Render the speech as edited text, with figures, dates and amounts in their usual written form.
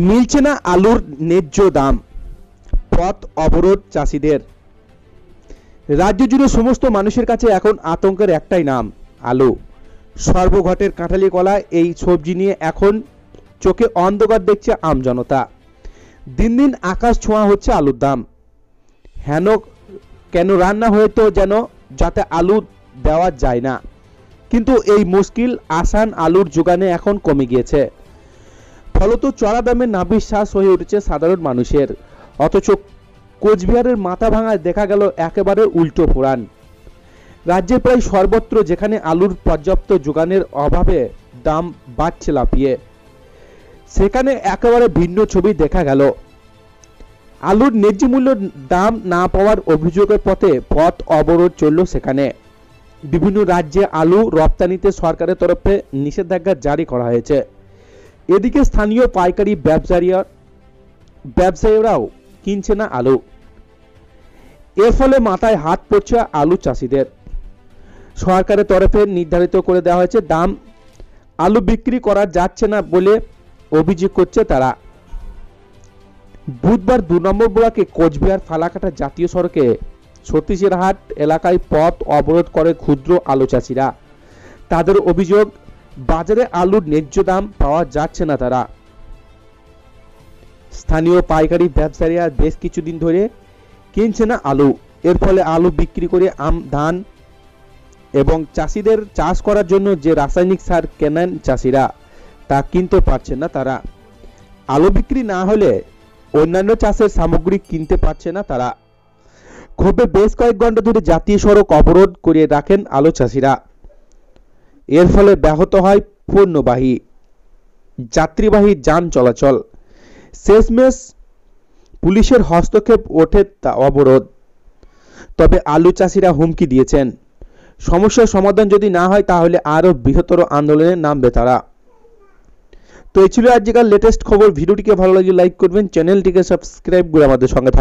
মিলছে না আলুর ন্যায্য দাম, পথ অবরোধ চাষিদের। রাজ্য জুড়ে সমস্ত মানুষের কাছে এখন আতঙ্কের একটাই নাম, আলু। সর্বঘটের কাঁঠালি কলা এই সবজি নিয়ে এখন চোখে অন্ধকার দেখছে আমজনতা। দিন দিন আকাশ ছোঁয়া হচ্ছে আলুর দাম। হেন কেন রান্না হয়তো যেন যাতে আলু দেওয়া যায় না, কিন্তু এই মুশকিল আসান আলুর যোগানে এখন কমে গিয়েছে। ফলত চড়া দামে নাভিশ্বাস হয়ে উঠেছে সাধারণ মানুষের। অথচ কোচবিহারের মাথা ভাঙায় দেখা গেল একেবারে উল্টো পুরাণ। রাজ্যে প্রায় সর্বত্র যেখানে আলুর পর্যাপ্ত যোগানের অভাবে দাম বাড়ছে লাফিয়ে, সেখানে একেবারে ভিন্ন ছবি দেখা গেল। আলুর ন্যায্য মূল্য দাম না পাওয়ার অভিযোগের পথ অবরোধ চলল সেখানে। বিভিন্ন রাজ্যে আলু রপ্তানিতে সরকারের তরফে নিষেধাজ্ঞা জারি করা হয়েছে। এদিকে স্থানীয় পাইকারি ব্যবসায়ীরাও কিনছে না আলু। এর ফলে মাথায় হাত পড়ছে আলু চাষিদের। সরকারের তরফে নির্ধারিত করে দেওয়া হয়েছে দাম, আলু বিক্রি করা যাচ্ছে না বলে অভিযোগ করছে তারা। বুধবার 2 নম্বর ব্লকে কোচবিহার ফালাকাটা জাতীয় সড়কে সতীশেরহাট এলাকায় পথ অবরোধ করে ক্ষুদ্র আলু চাষিরা। তাদের অভিযোগ, বাজারে আলুর ন্যায্য দাম পাওয়া যাচ্ছে না। তারা স্থানীয় পাইকারি ব্যবসায়ীরা বেশ কিছুদিন ধরে কিনছে না আলু। এর ফলে আলু বিক্রি করে ধান এবং চাষিদের চাষ করার জন্য যে রাসায়নিক সার কেনেন চাষিরা, তা কিনতে পারছেন না তারা। আলু বিক্রি না হলে অন্যান্য চাষের সামগ্রী কিনতে পারছে না তারা। ক্ষোভে বেশ কয়েক ঘন্টা ধরে জাতীয় সড়ক অবরোধ করে রাখেন আলু চাষিরা। এর ফলে ব্যাহত হয় পণ্যবাহী যাত্রীবাহী যান চলাচল। শেষমেশ পুলিশের হস্তক্ষেপ ওঠে অবরোধ। তবে আলু চাষিরা হুমকি দিয়েছেন, সমস্যার সমাধান যদি না হয় তাহলে আরো বৃহত্তর আন্দোলনে নামবে তারা। তো এই ছিল আজকের লেটেস্ট খবর। ভিডিওটিকে ভালো লাগলে লাইক করবেন, চ্যানেলটিকে সাবস্ক্রাইব করে আমাদের সঙ্গে থাকবেন।